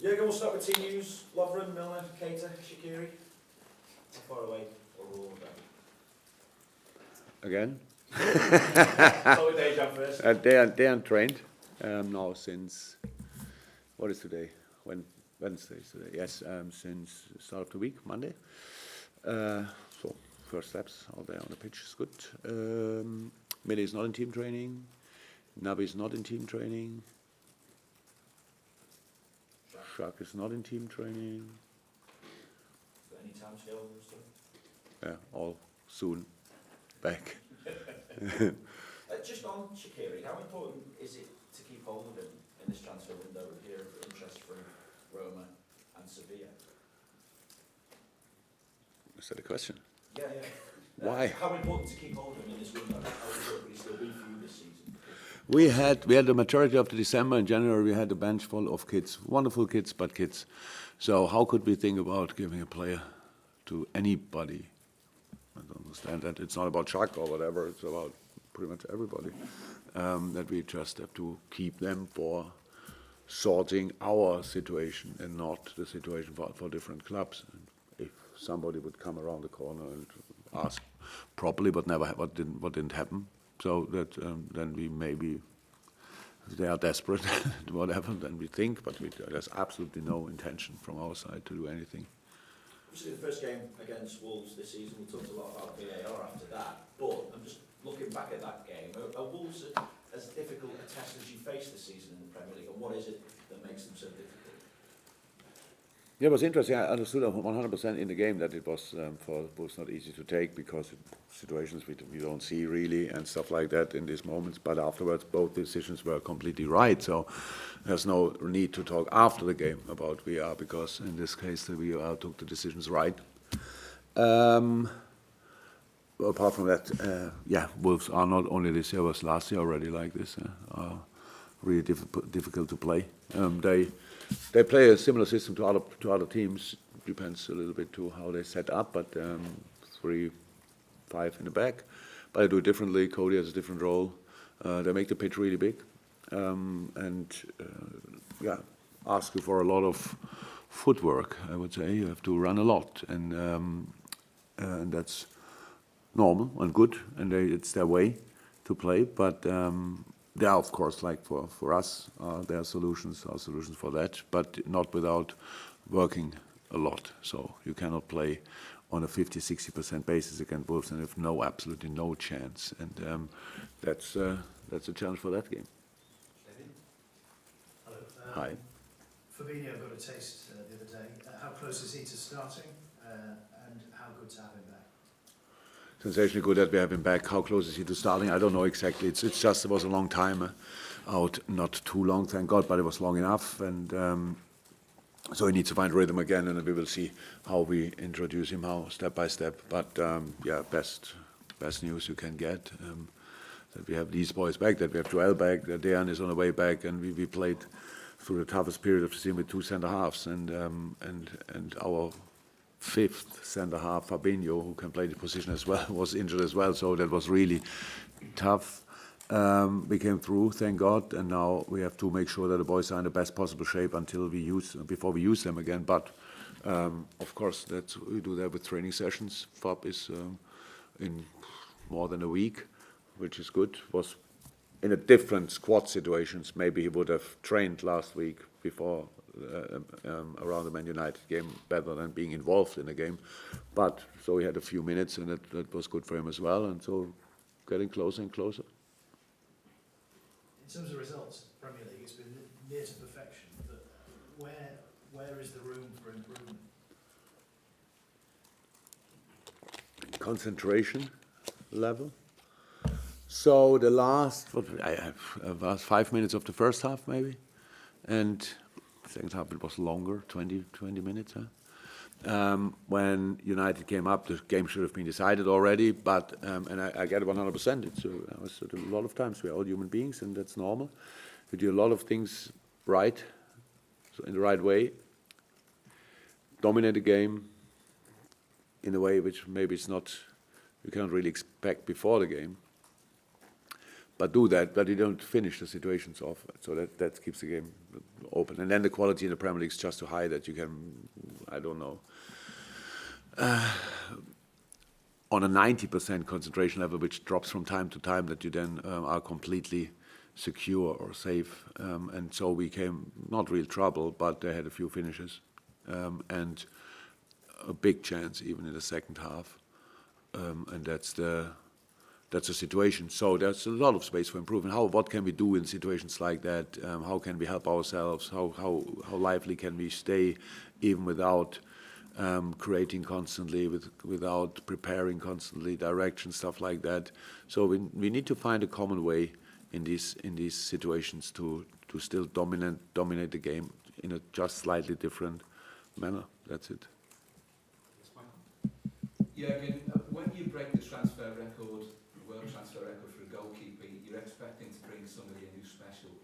Jurgen, we'll start with team news. Lovren, Milner, Keita, Shaqiri. How far away are all of them? Again? Start with Dejan first. They are trained now since, what is today? Wednesday is today. Yes, since the start of the week, Monday. So first steps out there on the pitch is good. Mele is not in team training. Nabi is not in team training. Shaq is not in team training. Is there any time scale or stuff? Yeah, all soon back. Just on Shaqiri, how important is it to keep hold of him in this transfer window? We hear of interest from Roma and Sevilla. Is that a question? Yeah. Why? How important to keep hold of him in this window? How important would he still be for you this season? We had the majority of the December and January. We had a bench full of kids, wonderful kids, but kids. So how could we think about giving a player to anybody? I don't understand that. It's not about Chuck or whatever. It's about pretty much everybody. That we just have to keep them for sorting our situation and not the situation for different clubs. And if somebody would come around the corner and ask properly, but never what didn't happen. So that then we maybe, if they are desperate, whatever, then we think, but there's absolutely no intention from our side to do anything. Obviously, the first game against Wolves this season, we talked a lot about VAR after that, but I'm just looking back at that game. Are Wolves as difficult a test as you faced this season in the Premier League, and what is it that makes them so difficult? Yeah, it was interesting. I understood 100% in the game that it was for Wolves not easy to take because situations we don't see really and stuff like that in these moments. But afterwards, both decisions were completely right. So there's no need to talk after the game about VR because in this case the VR took the decisions right. Apart from that, Wolves are not only this year, was last year already like this. Are really difficult to play. They play a similar system to other teams. Depends a little bit to how they set up, but 3-5 in the back. But they do it differently. Cody has a different role. They make the pitch really big, ask you for a lot of footwork. I would say you have to run a lot, and that's normal and good, and it's their way to play. But there are, of course, like for us, there are solutions for that, but not without working a lot. So you cannot play on a 50-60% basis against Wolves and have absolutely no chance. And that's a challenge for that game. Hello. Hi. Fabinho got a taste the other day. How close is he to starting, and how good to have him back? Sensationally good that we have him back. How close is he to starting? I don't know exactly. It's just it was a long time out, not too long, thank God, but it was long enough, and so he needs to find rhythm again, and we will see how we introduce him, step by step. But best news you can get that we have these boys back, that we have Joel back, that Dejan is on the way back, and we played through the toughest period of the season with two centre halves, and our fifth centre half, Fabinho, who can play the position as well, was injured as well. So that was really tough. We came through, thank God, and now we have to make sure that the boys are in the best possible shape before we use them again. But of course, we do that with training sessions. Fab is in more than a week, which is good. Was in a different squad situations. Maybe he would have trained last week before. Around the Man United game better than being involved in the game, but so he had a few minutes and that was good for him as well, and so getting closer and closer. In terms of results, Premier League, it's been near to perfection, but where is the room for improvement? Concentration level. So the last 5 minutes of the first half maybe, and second half it was longer, 20 minutes. When United came up, the game should have been decided already. But and I get it 100%. It's a lot of times we're all human beings, and that's normal. We do a lot of things right, so in the right way. Dominate the game in a way which maybe it's not, you cannot really expect before the game. but do that, but you don't finish the situations off. So that keeps the game open. And then the quality in the Premier League is just too high that you can, I don't know, on a 90% concentration level, which drops from time to time, that you then are completely secure or safe. And so we came, not real trouble, but they had a few finishes and a big chance even in the second half. And that's the situation. So there's a lot of space for improvement. What can we do in situations like that? How can we help ourselves? How lively can we stay even without creating constantly, without preparing constantly, direction, stuff like that. So we need to find a common way in these situations to still dominate the game in a just slightly different manner. That's it. Jurgen, when you break the transfer record, the world transfer record for a goalkeeper, you're expecting to bring somebody a new special.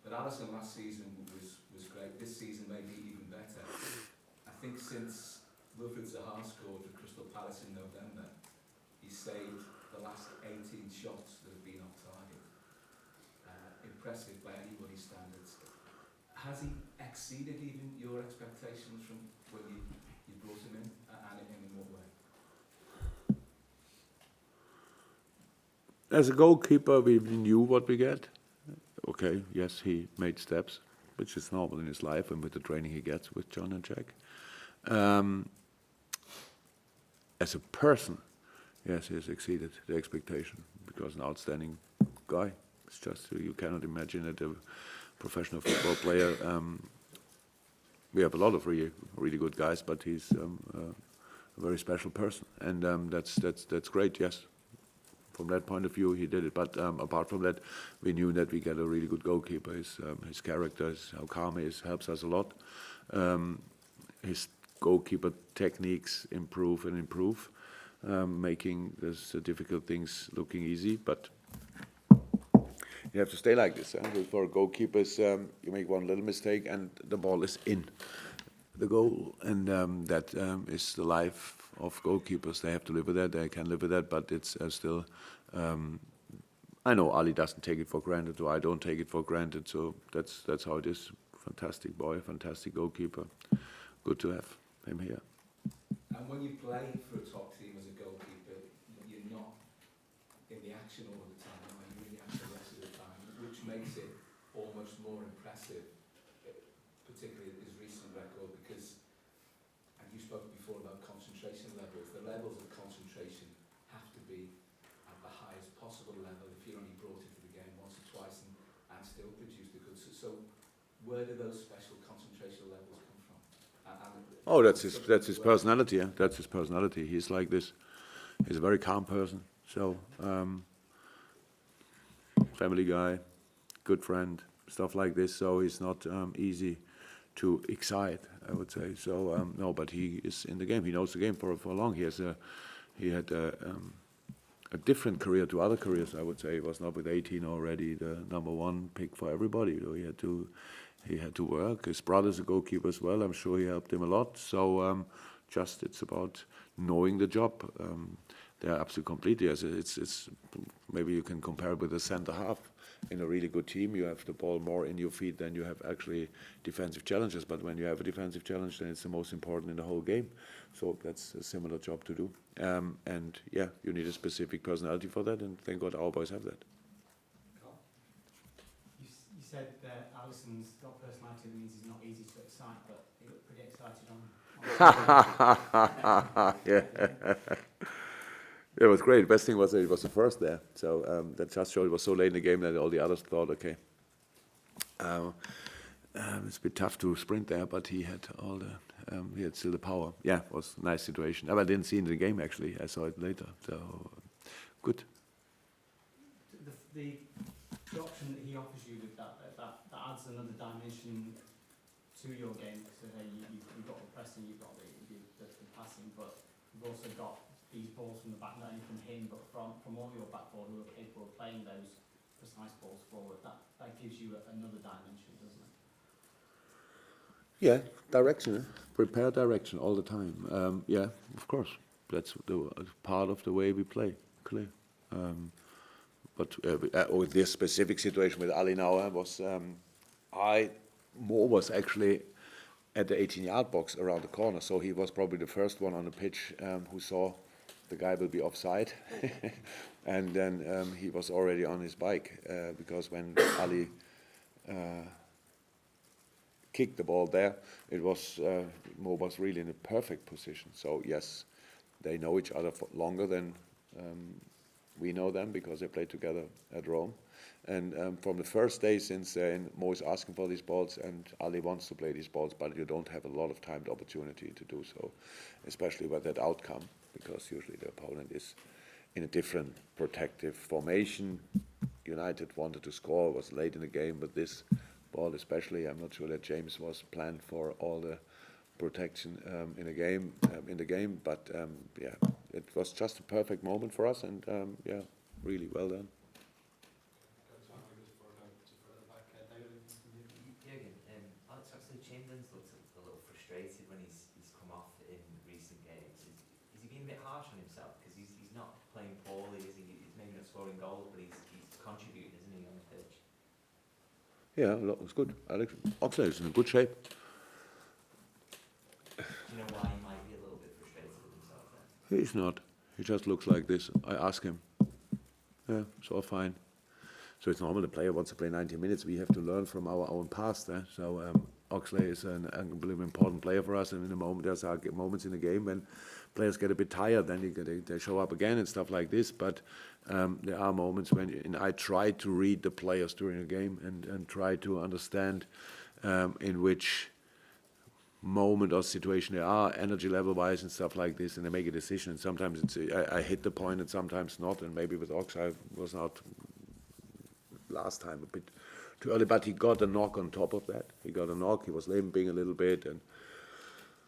But Alisson last season was great. This season may be even better. I think since Wilfried Zaha scored for Crystal Palace in November, he's saved the last 18 shots that have been off target. Impressive by anybody's standards. Has he exceeded even your expectations from when you brought him in, and in what way? As a goalkeeper, we knew what we get. Okay, yes, he made steps, which is normal in his life and with the training he gets with John and Jack. As a person, yes, he has exceeded the expectation because an outstanding guy. It's just, you cannot imagine that a professional football player, we have a lot of really good guys, but he's a very special person. And that's great, yes. From that point of view, he did it. But apart from that, we knew that we get a really good goalkeeper. His character, how calm he is, helps us a lot. His goalkeeper techniques improve, making these difficult things looking easy. But you have to stay like this. For goalkeepers, you make one little mistake and the ball is in the goal. And that is the life of goalkeepers. They have to live with that. They can live with that, but it's still... I know Ali doesn't take it for granted, or I don't take it for granted, so that's how it is. Fantastic boy, fantastic goalkeeper. Good to have him here. And when you play for a top team as a goalkeeper, you're not in the action all the time, you're in the action the rest of the time, which makes it almost more impressive, particularly his recent record, because, and you spoke before about concentration levels, the levels of concentration have to be at the highest possible level if you're only brought into the game once or twice and still produce the goods. So where do those special concentration levels come from? Oh, that's his personality. Yeah, that's his personality. He's like this. He's a very calm person. So, family guy, good friend, stuff like this. So he's not easy to excite, I would say. So no, but he is in the game. He knows the game for long. He had a different career to other careers, I would say. He was not with 18 already the number one pick for everybody. You know, he had to work. His brother's a goalkeeper as well. I'm sure he helped him a lot. So just it's about knowing the job. They're absolutely completely. It's maybe you can compare it with a centre half. In a really good team, you have the ball more in your feet than you have actually defensive challenges. But when you have a defensive challenge, then it's the most important in the whole game. So that's a similar job to do. And yeah, you need a specific personality for that, and thank God our boys have that. You said that Alisson's got personality that means he's not easy to excite, but he looked pretty excited on Yeah. It was great. The best thing was that it was the first there. So that just showed it was so late in the game that all the others thought, okay, it's a bit tough to sprint there, but he had he had still the power. Yeah, it was a nice situation. I didn't see it in the game actually. I saw it later. So good. The option that he offers you with that adds another dimension to your game. So you've got the pressing, you've got the passing, but you've also got these balls from the back, not only from him, but from all your back four who are capable of playing those precise balls forward. That gives you another dimension, doesn't it? Yeah, direction. Prepare direction all the time. Yeah, of course. That's the part of the way we play. Clear. but with this specific situation with Ali now, Mo was actually at the 18-yard box around the corner, so he was probably the first one on the pitch who saw the guy will be offside, and then he was already on his bike because when Ali kicked the ball there, it was Mo was really in a perfect position. So yes, they know each other for longer than we know them because they played together at Rome. And from the first day since Mo is asking for these balls and Ali wants to play these balls, but you don't have a lot of time, the opportunity to do so, especially with that outcome, because usually the opponent is in a different protective formation. United wanted to score, was late in the game, but this ball especially, I'm not sure that James was planned for all the protection in the game, but yeah, it was just a perfect moment for us, and yeah, really well done. Jurgen, Alex Oxlade-Chamberlain's looked a little frustrated when he's come off in recent games. Is he being a bit harsh on himself? Because he's not playing poorly, is he? He's maybe not scoring goals, but he's contributing, isn't he, on the pitch? Yeah, that was good. Alex Oxlade is in good shape. Do you know why he might be a little bit frustrated with himself then? He's not. He just looks like this. I ask him. Yeah, it's all fine. So it's normal the player wants to play 90 minutes. We have to learn from our own past. So Oxlade is an unbelievably important player for us. And in the moment, there's moments in the game when players get a bit tired. Then they show up again and stuff like this. But there are moments when I try to read the players during a game and try to understand in which moment or situation they are, energy level wise and stuff like this, and they make a decision. And sometimes I hit the point and sometimes not. And maybe with Ox I was not last time a bit too early, but he got a knock on top of that. He got a knock, he was limping a little bit, and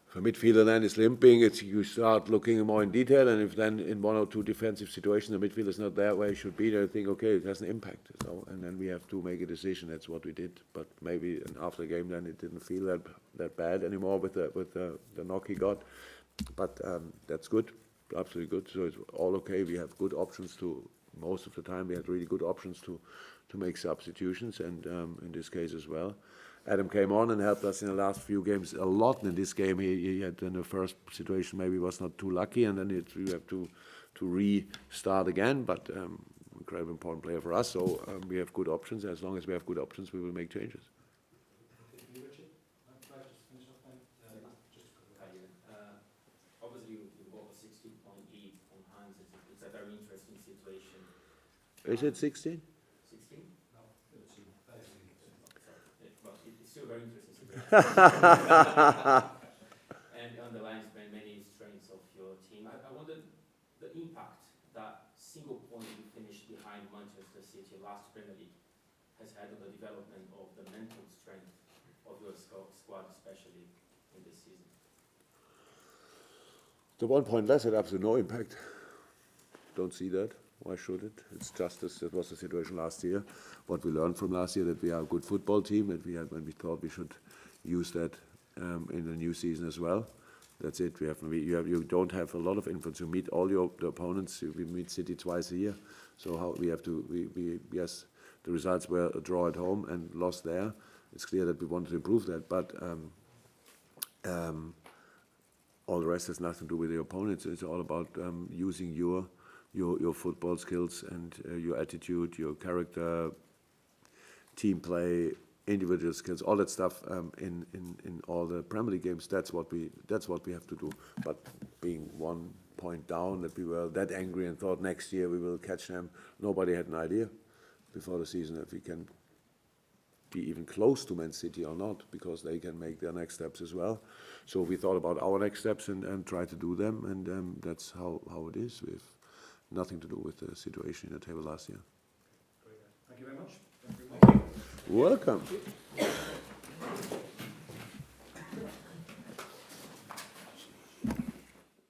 if a midfielder then is limping, you start looking more in detail, and if then in one or two defensive situations the midfielder is not there where he should be, then you think, okay, it has an impact. So, and then we have to make a decision. That's what we did. But maybe after the game then it didn't feel that bad anymore with the knock he got. But that's good, absolutely good. So it's all okay. We have good options to, most of the time we had really good options to make substitutions, and in this case as well. Adam came on and helped us in the last few games a lot. In this game, he had in the first situation maybe was not too lucky, and then we have to restart again. But incredibly important player for us, so we have good options. As long as we have good options, we will make changes. Obviously, you've got a 16-point lead on hands. It's a very interesting situation. Is it 16? 16? No, 13. Well, it's still a very interesting situation. And underlines many strengths of your team. I wonder the impact that single point you finished behind Manchester City last Premier League has had on the development of the mental strength of your squad, especially in this season. The 1 point less had absolutely no impact. Don't see that. Why should it? It's just as it was the situation last year. What we learned from last year, that we are a good football team, that we had when we thought we should use that in the new season as well. That's it. You don't have a lot of influence. You meet all the opponents. We meet City twice a year. So how we have to yes, the results were a draw at home and lost there. It's clear that we want to improve that, but all the rest has nothing to do with the opponents. It's all about using your football skills and your attitude, your character, team play, individual skills, all that stuff in all the Premier League games. That's what we have to do. But being 1 point down, that we were that angry and thought next year we will catch them. Nobody had an idea before the season if we can be even close to Man City or not, because they can make their next steps as well. So we thought about our next steps and try to do them, and that's how it is. We have nothing to do with the situation in the table last year. Thank you very much. Welcome.